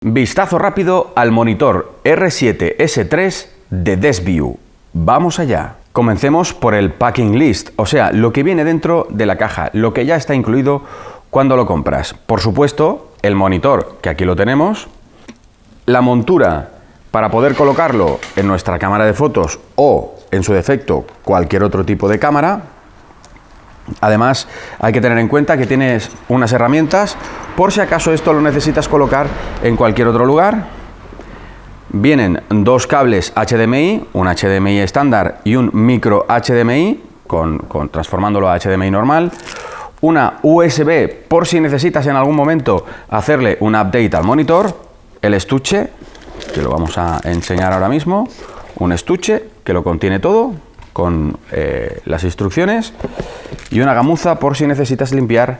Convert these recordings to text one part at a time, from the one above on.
Vistazo rápido al monitor R7S3 de DeskView. Vamos allá. Comencemos por el packing list, o sea, lo que viene dentro de la caja, lo que ya está incluido cuando lo compras. Por supuesto, el monitor, que aquí lo tenemos, la montura para poder colocarlo en nuestra cámara de fotos o, en su defecto, cualquier otro tipo de cámara. Además, hay que tener en cuenta que tienes unas herramientas por si acaso esto lo necesitas colocar en cualquier otro lugar. Vienen dos cables HDMI, un HDMI estándar y un micro HDMI, transformándolo a HDMI normal. Una USB por si necesitas en algún momento hacerle un update al monitor. El estuche, que lo vamos a enseñar ahora mismo. Un estuche que lo contiene todo, con las instrucciones, y una gamuza por si necesitas limpiar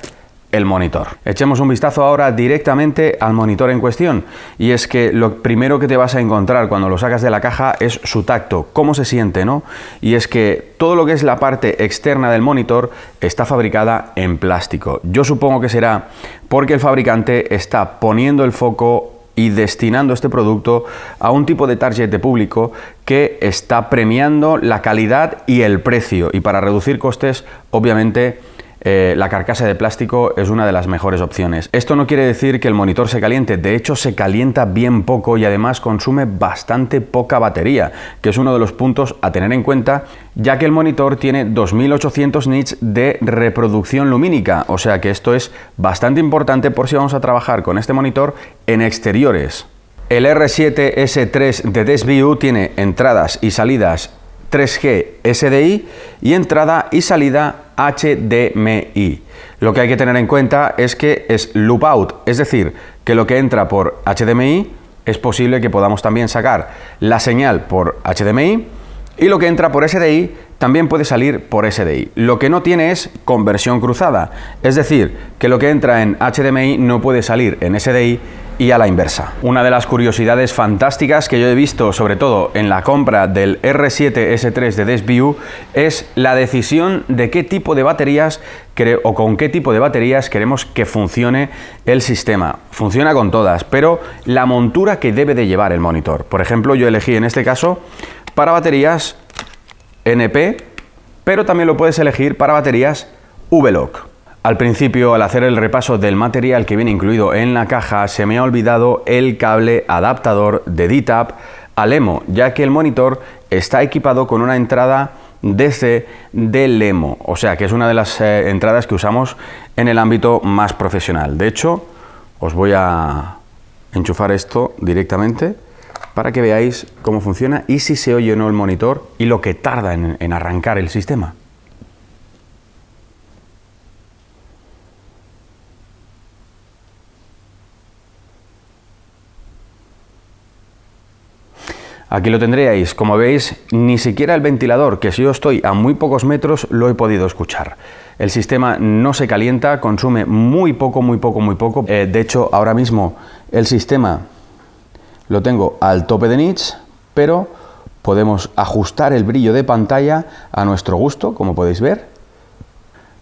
el monitor. Echemos un vistazo ahora directamente al monitor en cuestión, y es que lo primero que te vas a encontrar cuando lo sacas de la caja es su tacto, cómo se siente, ¿no? Y es que todo lo que es la parte externa del monitor está fabricada en plástico. Yo supongo que será porque el fabricante está poniendo el foco y destinando este producto a un tipo de target de público que está premiando la calidad y el precio, y para reducir costes, obviamente, la carcasa de plástico es una de las mejores opciones. Esto no quiere decir que el monitor se caliente, de hecho se calienta bien poco y además consume bastante poca batería, que es uno de los puntos a tener en cuenta, ya que el monitor tiene 2800 nits de reproducción lumínica, o sea que esto es bastante importante por si vamos a trabajar con este monitor en exteriores. El R7S3 de DeskView tiene entradas y salidas 3G SDI y entrada y salida HDMI. Lo que hay que tener en cuenta es que es loop out, es decir, que lo que entra por HDMI es posible que podamos también sacar la señal por HDMI, y lo que entra por SDI también puede salir por SDI. Lo que no tiene es conversión cruzada, es decir, que lo que entra en HDMI no puede salir en SDI y a la inversa. Una de las curiosidades fantásticas que yo he visto, sobre todo en la compra del R7S3 de DeskView, es la decisión de qué tipo de baterías o con qué tipo de baterías queremos que funcione el sistema. Funciona con todas, pero la montura que debe de llevar el monitor. Por ejemplo, yo elegí en este caso para baterías NP, pero también lo puedes elegir para baterías V-Lock. Al principio, al hacer el repaso del material que viene incluido en la caja, se me ha olvidado el cable adaptador de DTAP a LEMO, ya que el monitor está equipado con una entrada DC de LEMO, o sea que es una de las entradas que usamos en el ámbito más profesional. De hecho, os voy a enchufar esto directamente para que veáis cómo funciona y si se oye o no el monitor y lo que tarda en arrancar el sistema. Aquí lo tendríais. Como veis, ni siquiera el ventilador, que si yo estoy a muy pocos metros, lo he podido escuchar. El sistema no se calienta, consume muy poco. De hecho, ahora mismo el sistema lo tengo al tope de nits, pero podemos ajustar el brillo de pantalla a nuestro gusto, como podéis ver.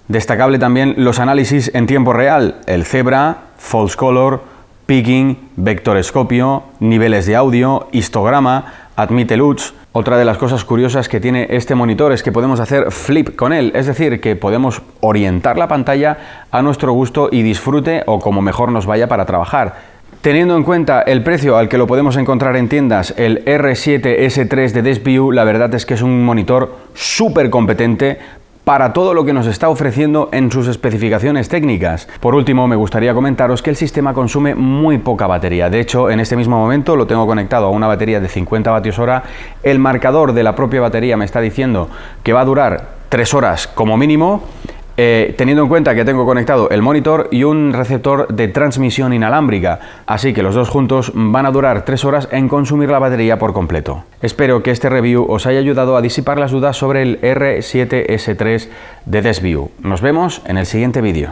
Destacable también los análisis en tiempo real, el Zebra, False Color, Picking, vectorescopio, niveles de audio, histograma, admite LUTs. Otra de las cosas curiosas que tiene este monitor es que podemos hacer flip con él, es decir, que podemos orientar la pantalla a nuestro gusto y disfrute o como mejor nos vaya para trabajar. Teniendo en cuenta el precio al que lo podemos encontrar en tiendas, el R7S3 de DeskView, la verdad es que es un monitor súper competente para todo lo que nos está ofreciendo en sus especificaciones técnicas. Por último, me gustaría comentaros que el sistema consume muy poca batería. De hecho, en este mismo momento lo tengo conectado a una batería de 50 vatios hora. El marcador de la propia batería me está diciendo que va a durar 3 horas como mínimo, teniendo en cuenta que tengo conectado el monitor y un receptor de transmisión inalámbrica, así que los dos juntos van a durar 3 horas en consumir la batería por completo. Espero que este review os haya ayudado a disipar las dudas sobre el R7S3 de DeskView. Nos vemos en el siguiente vídeo.